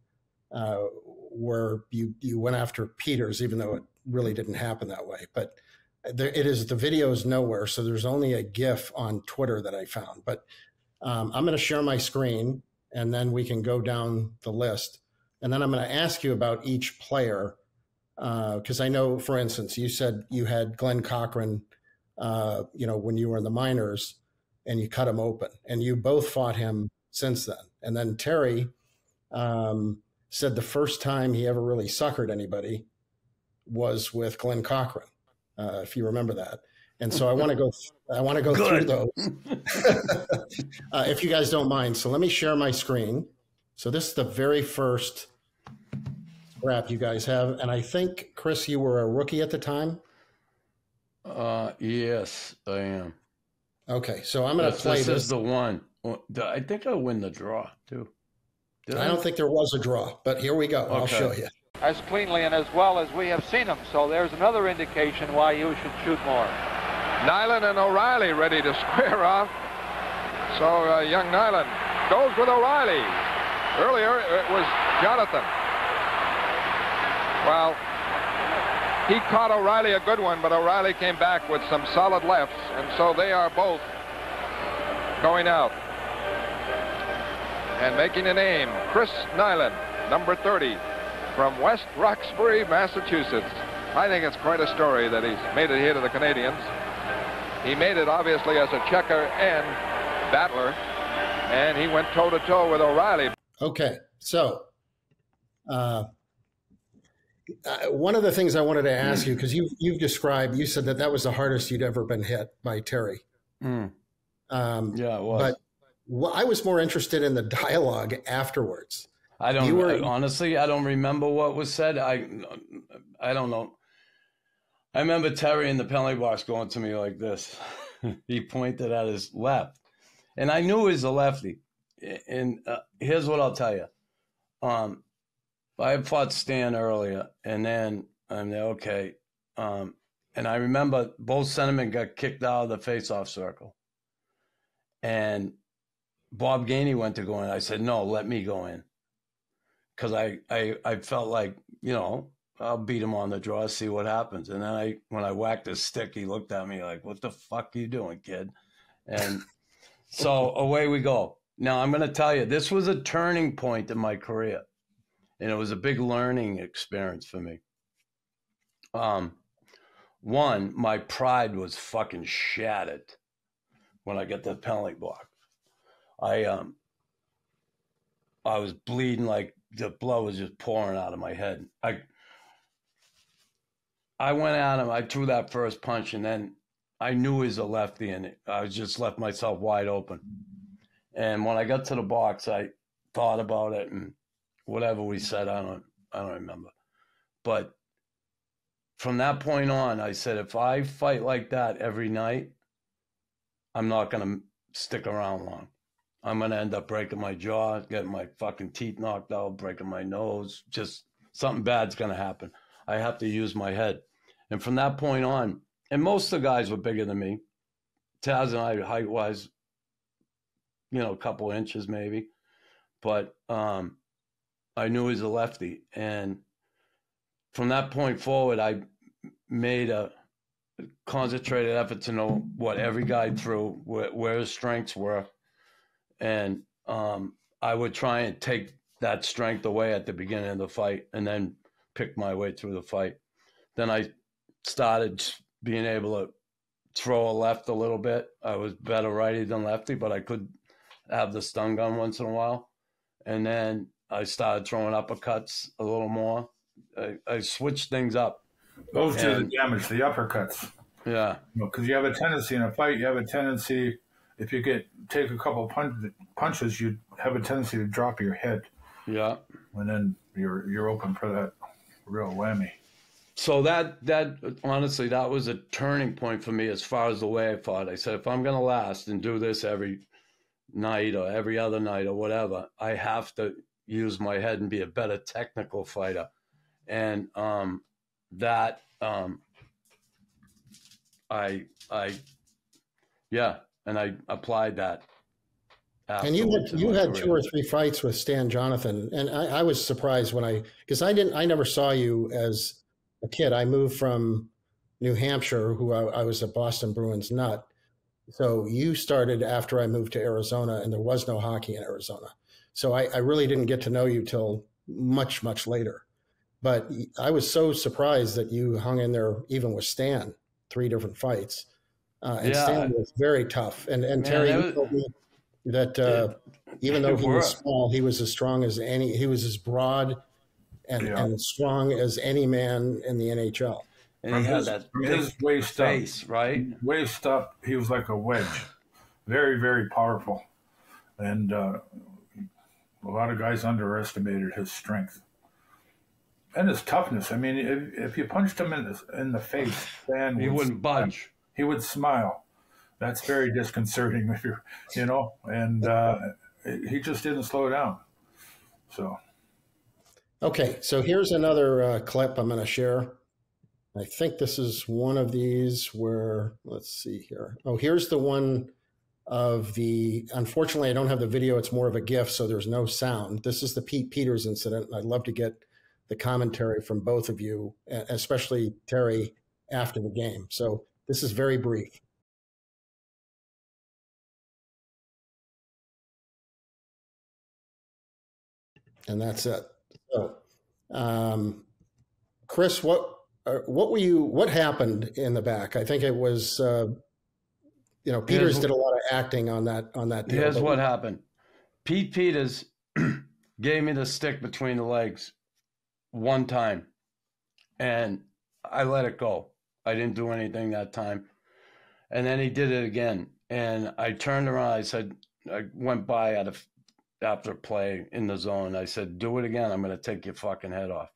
where you went after Peters, even though it really didn't happen that way. But the video is nowhere, so there's only a GIF on Twitter that I found. But I'm going to share my screen, and then we can go down the list. And then I'm going to ask you about each player, because I know, for instance, you said you had Glenn Cochran, when you were in the minors, and you cut him open, and you both fought him since then. And then Terry said the first time he ever really suckered anybody was with Glenn Cochran, if you remember that. And so I want to go through those, if you guys don't mind. So let me share my screen. So this is the very first scrap you guys have. And I think, Chris, you were a rookie at the time? Yes, I am. Okay, so I'm going to play this. This is the one. I think I win the draw, too. I don't think there was a draw, but here we go. Okay. I'll show you. As cleanly and as well as we have seen him. So there's another indication why you should shoot more. Nyland and O'Reilly ready to square off. So young Nyland goes with O'Reilly. Earlier it was Jonathan. Well, he caught O'Reilly a good one, but O'Reilly came back with some solid lefts, and so they are both going out. And making a name, Chris Nyland, number 30, from West Roxbury, Massachusetts. I think it's quite a story that he's made it here to the Canadians. He made it obviously as a checker and battler, and he went toe-to-toe with O'Reilly. Okay, so one of the things I wanted to ask you, because you've described, you said that was the hardest you'd ever been hit by Terry. Yeah, it was. But I was more interested in the dialogue afterwards. Honestly, I don't remember what was said. I don't know. I remember Terry in the penalty box going to me like this. He pointed at his left, and I knew he was a lefty. And here's what I'll tell you. I had fought Stan earlier, and then I'm there, okay. And I remember both centermen got kicked out of the face-off circle. And Bob Gainey went to go in. I said, no, let me go in. Because I felt like, I'll beat him on the draw, see what happens. And then when I whacked his stick, he looked at me like, what the fuck are you doing, kid? And so away we go. Now, I'm going to tell you, this was a turning point in my career. And it was a big learning experience for me. One, my pride was fucking shattered when I got the penalty box. I was bleeding, like the blood was just pouring out of my head. I went at him. I threw that first punch, and then I knew he was a lefty, and I just left myself wide open. And when I got to the box, I thought about it, and whatever we said, I don't remember. But from that point on, I said, if I fight like that every night, I'm not going to stick around long. I'm going to end up breaking my jaw, getting my fucking teeth knocked out, breaking my nose. Just something bad's going to happen. I have to use my head. And from that point on, and most of the guys were bigger than me. Taz and I, height-wise, a couple inches maybe. But I knew he was a lefty. And from that point forward, I made a concentrated effort to know what every guy threw, where his strengths were. And I would try and take that strength away at the beginning of the fight and then pick my way through the fight. then I started being able to throw a left a little bit. I was better righty than lefty, but I could have the stun gun once in a while. And then I started throwing uppercuts a little more. I switched things up. Those do the damage, the uppercuts. Yeah. Because you have a tendency in a fight, you have a tendency, if you take a couple punches, you have a tendency to drop your head. Yeah. And then you're open for that real whammy. So that honestly, that was a turning point for me as far as the way I fought. I said, if I'm going to last and do this every night or every other night or whatever, I have to use my head and be a better technical fighter. And I applied that. And you had 2 or 3 fights with Stan Jonathan, and I was surprised because I never saw you as a kid. I moved from New Hampshire, who I was a Boston Bruins nut. So you started after I moved to Arizona, and there was no hockey in Arizona. So I really didn't get to know you till much, much later. But I was so surprised that you hung in there even with Stan, 3 different fights. Stan was very tough. And Terry, you told me that even though he was small, he was as strong as any. He was as broad and strong as any man in the NHL. And he had that his waist face, up, right? Waist up, he was like a wedge. Very, very powerful. And a lot of guys underestimated his strength. And his toughness. I mean, if you punched him in the face, then he wouldn't budge. He would smile. That's very disconcerting if you're, and he just didn't slow down. So. Okay, so here's another clip I'm going to share. I think this is one of these where, let's see here. Oh, here's the one of unfortunately, I don't have the video. It's more of a GIF, so there's no sound. This is the Pete Peters incident. I'd love to get the commentary from both of you, especially Terry, after the game. So this is very brief. And that's it. So, Chris, what happened in the back? I think it was, Peters did a lot of acting on that deal. Here's what happened. Pete Peters gave me the stick between the legs one time, and I let it go. I didn't do anything that time. And then he did it again. And I turned around. I went by after play in the zone. I said, do it again. I'm going to take your fucking head off.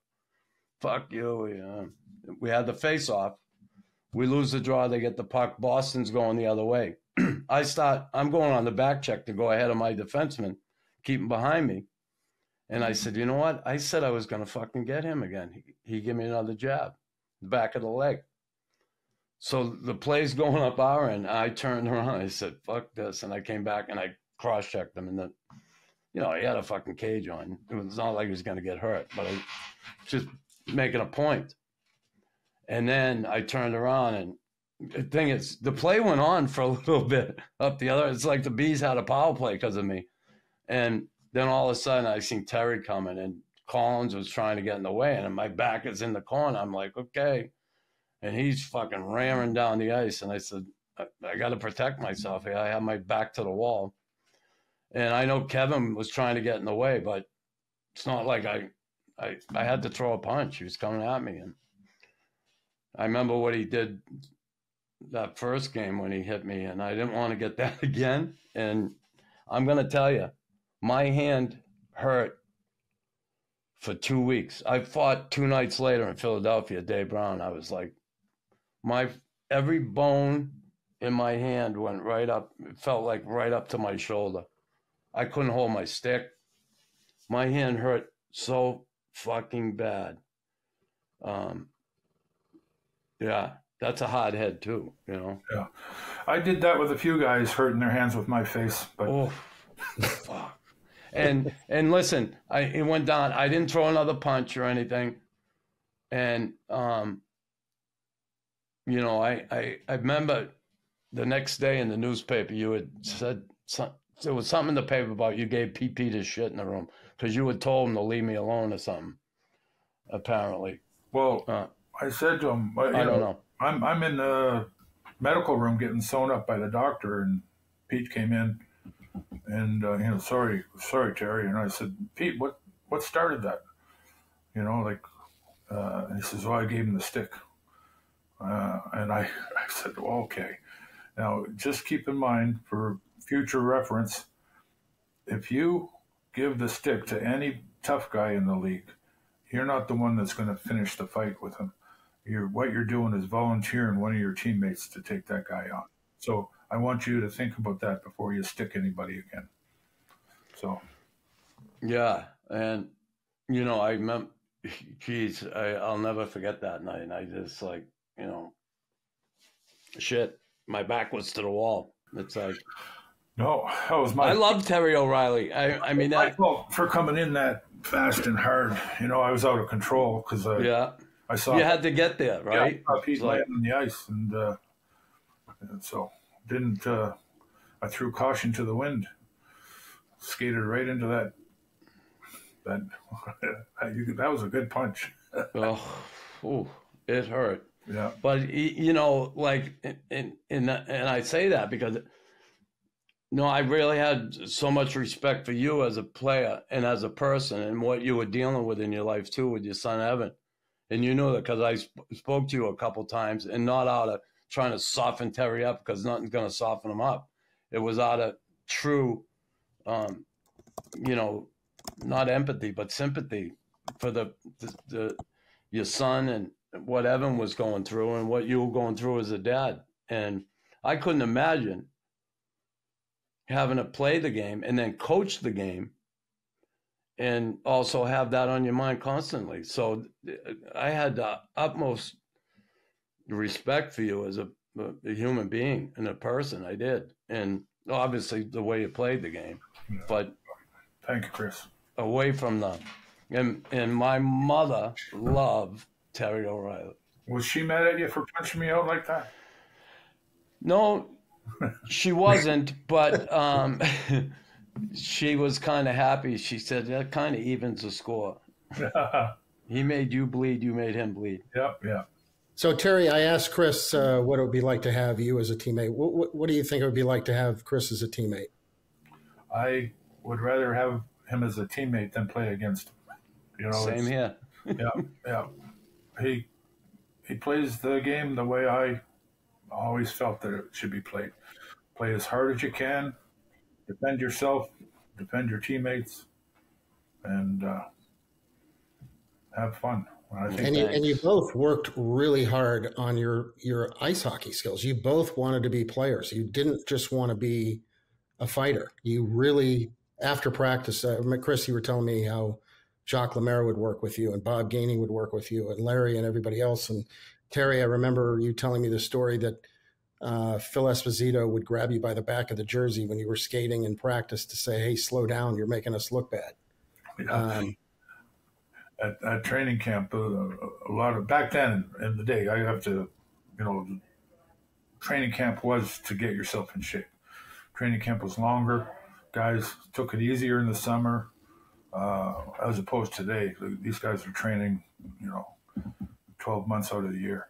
Fuck you. We had the face off. We lose the draw. They get the puck. Boston's going the other way. I'm going on the back check to go ahead of my defenseman, keep him behind me. And I said, you know what? I said I was going to fucking get him again. He gave me another jab, back of the leg. So the play's going up our end. I turned around. I said, fuck this. And I came back and I cross-checked him. And then, he had a fucking cage on. It was not like he was going to get hurt, but I was just making a point. And then I turned around, and the thing is, the play went on for a little bit up the other. It's like the Bees had a power play because of me. And then all of a sudden I seen Terry coming, and Collins was trying to get in the way, and my back is in the corner. I'm like, okay. And he's fucking ramming down the ice. And I said, I got to protect myself here. I have my back to the wall. And I know Kevin was trying to get in the way, but it's not like I had to throw a punch. He was coming at me. And I remember what he did that first game when he hit me, and I didn't want to get that again. And I'm going to tell you, my hand hurt for 2 weeks. I fought 2 nights later in Philadelphia, Dave Brown. I was like, every bone in my hand went right up. It felt like right up to my shoulder. I couldn't hold my stick. My hand hurt so fucking bad. Yeah, that's a hot head too, Yeah. I did that with a few guys hurting their hands with my face. But oh, fuck. And listen, it went down. I didn't throw another punch or anything. And I remember the next day in the newspaper, you had said there was something in the paper about you gave Pete Peters shit in the room because you had told him to leave me alone or something, apparently. Well, I said to him, well, I don't know. I'm in the medical room getting sewn up by the doctor, and Pete came in, and sorry, Terry. And I said, Pete, what started that? And he says, well, I gave him the stick. And I said, well, okay. Now, just keep in mind for future reference, if you give the stick to any tough guy in the league, you're not the one that's going to finish the fight with him. What you're doing is volunteering one of your teammates to take that guy on. So I want you to think about that before you stick anybody again. So. Yeah. And, I remember, geez, I'll never forget that night. And I just shit, my back was to the wall. It's like. No, that was my. I love Terry O'Reilly. I mean, my fault for coming in that fast and hard. I was out of control because I saw you had to get there, right? Yeah, I saw Pete land on the ice, and so didn't. I threw caution to the wind, skated right into that. That was a good punch. It hurt. Yeah, but and I say that because. No, I really had so much respect for you as a player and as a person and what you were dealing with in your life, too, with your son, Evan. And you know that because I spoke to you a couple times, and not out of trying to soften Terry up, because nothing's going to soften him up. It was out of true, not empathy, but sympathy for your son and what Evan was going through and what you were going through as a dad. And I couldn't imagine having to play the game and then coach the game and also have that on your mind constantly. So I had the utmost respect for you as a human being and a person. I did. And obviously the way you played the game, but thank you, Chris. Away from and my mother loved Terry O'Reilly. Was she mad at you for punching me out like that? No, she wasn't, but she was kind of happy. She said that kind of evens the score. He made you bleed. You made him bleed. Yeah. So, Terry, I asked Chris what it would be like to have you as a teammate. What do you think it would be like to have Chris as a teammate? I would rather have him as a teammate than play against him. Same here. Yeah. He plays the game the way I always felt that it should be played. Play as hard as you can, defend yourself, defend your teammates, and have fun. And you both worked really hard on your ice hockey skills. You both wanted to be players. You didn't just want to be a fighter. You really, after practice, Chris, you were telling me how Jacques Lemaire would work with you and Bob Gainey would work with you and Larry and everybody else. And Terry, I remember you telling me the story that Phil Esposito would grab you by the back of the jersey when you were skating in practice to say, hey, slow down, you're making us look bad. Yeah. At training camp, a lot of, back then in the day, I have to, training camp was to get yourself in shape. Training camp was longer. Guys took it easier in the summer, as opposed to today. These guys are training, 12 months out of the year.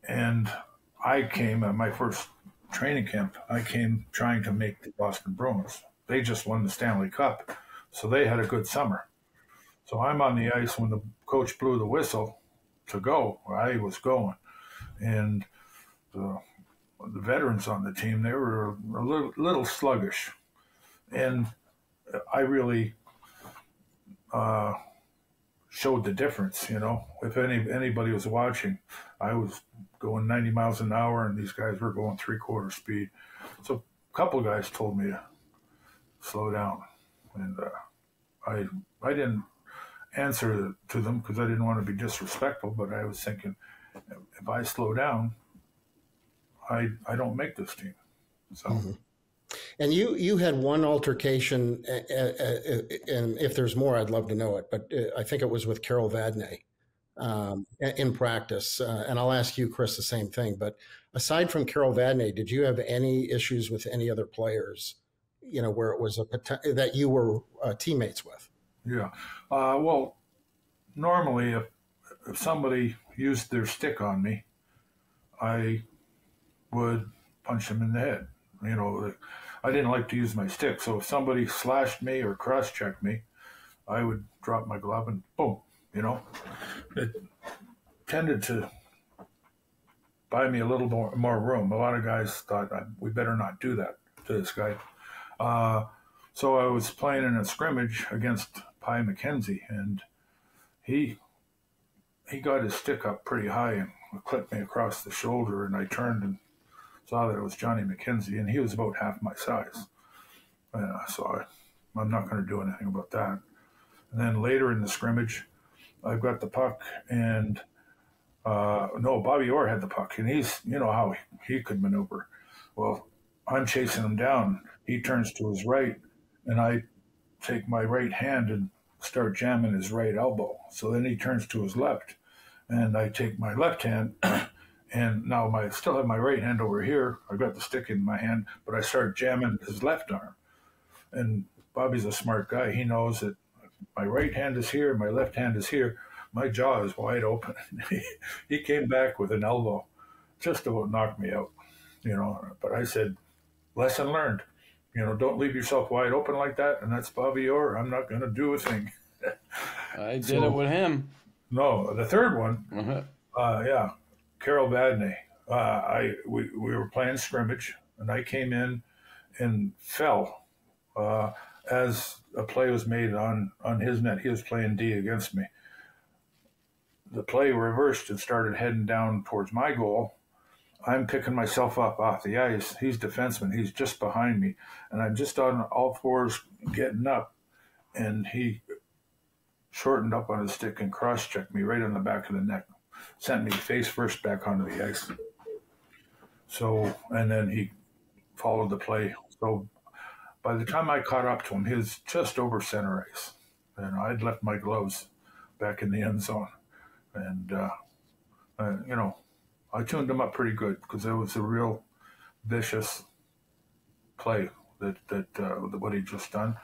And I came at my first training camp, I came trying to make the Boston Bruins. They just won the Stanley Cup, so they had a good summer. So I'm on the ice when the coach blew the whistle to go. I was going. And the veterans on the team, they were a little sluggish. And I really showed the difference, If anybody was watching, I was going 90 miles an hour and these guys were going 3/4 speed. So a couple of guys told me to slow down. And I didn't answer to them because I didn't want to be disrespectful, but I was thinking, if I slow down, I don't make this team. So. Mm-hmm. And you had one altercation, and if there's more, I'd love to know it. But I think it was with Carol Vadnais in practice. And I'll ask you, Chris, the same thing. But aside from Carol Vadnais, did you have any issues with any other players, where it was that you were teammates with? Yeah. Well, normally if somebody used their stick on me, I would punch them in the head. You know, I didn't like to use my stick, so if somebody slashed me or cross-checked me, I would drop my glove and boom, you know. It tended to buy me a little more room. A lot of guys thought, we better not do that to this guy. So I was playing in a scrimmage against Pie McKenzie, and he got his stick up pretty high and clipped me across the shoulder, and I turned and saw that it was Johnny McKenzie, and he was about half my size. So I'm not going to do anything about that. And then later in the scrimmage, I've got the puck, and no, Bobby Orr had the puck, and he's, you know how he could maneuver. Well, I'm chasing him down. He turns to his right, and I take my right hand and start jamming his right elbow. So then he turns to his left, and I take my left hand, and now I still have my right hand over here. I've got the stick in my hand, but I start jamming his left arm. And Bobby's a smart guy. He knows that my right hand is here, my left hand is here. My jaw is wide open. He came back with an elbow, just about knocked me out, you know. But I said, lesson learned. You know, don't leave yourself wide open like that. And that's Bobby Orr. I'm not going to do a thing. I did it with him. No, the third one, yeah, Carol Vadney. We were playing scrimmage, and I came in and fell as a play was made on his net. He was playing D against me. The play reversed and started heading down towards my goal. I'm picking myself up off the ice. He's defenseman. He's just behind me. And I'm just on all fours getting up. And he shortened up on his stick and cross-checked me right on the back of the neck. Sent me face first back onto the ice. So, and then he followed the play. So by the time I caught up to him, he was just over center ice. And I'd left my gloves back in the end zone. And, you know, I tuned him up pretty good because it was a real vicious play that what he'd just done.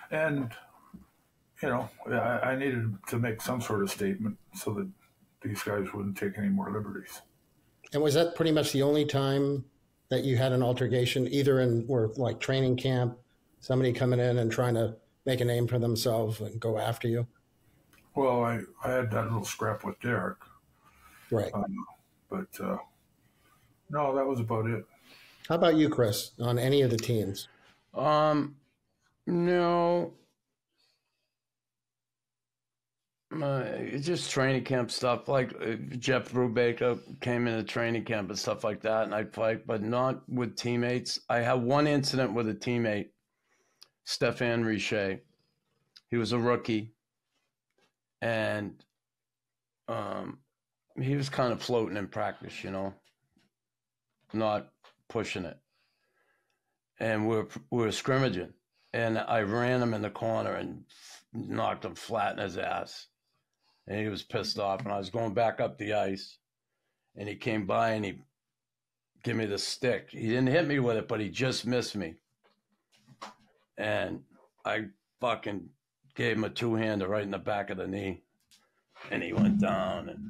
And, you know, I needed to make some sort of statement so that these guys wouldn't take any more liberties. And was that pretty much the only time that you had an altercation, either in or like training camp, somebody coming in and trying to make a name for themselves and go after you? Well, I had that little scrap with Derek. Right. But no, that was about it. How about you, Chris, on any of the teams? No. Just training camp stuff. Like Jeff Brubaker came into training camp and stuff like that, and I'd fight, but not with teammates. I had one incident with a teammate, Stefan Richer. He was a rookie, and he was kind of floating in practice, you know, not pushing it. And we were scrimmaging, and I ran him in the corner and knocked him flat in his ass. And he was pissed off, and I was going back up the ice, and he came by and he gave me the stick. He didn't hit me with it, but he just missed me. And I fucking gave him a two-hander right in the back of the knee, and he went down. And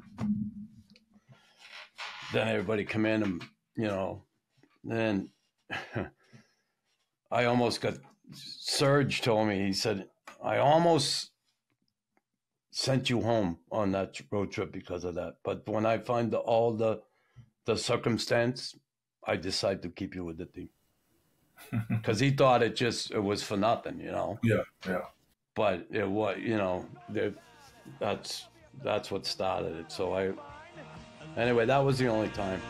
then everybody come in, and, you know, then I almost got, Serge told me, he said, I almost sent you home on that road trip because of that. But when I find all the circumstance, I decide to keep you with the team. Because he thought it was for nothing, you know? Yeah, yeah. But it was, you know, that's what started it. So anyway, that was the only time.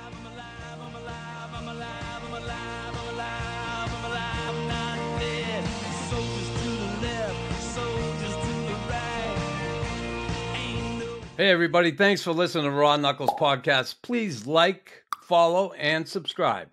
Hey, everybody. Thanks for listening to Raw Knuckles Podcast. Please like, follow, and subscribe.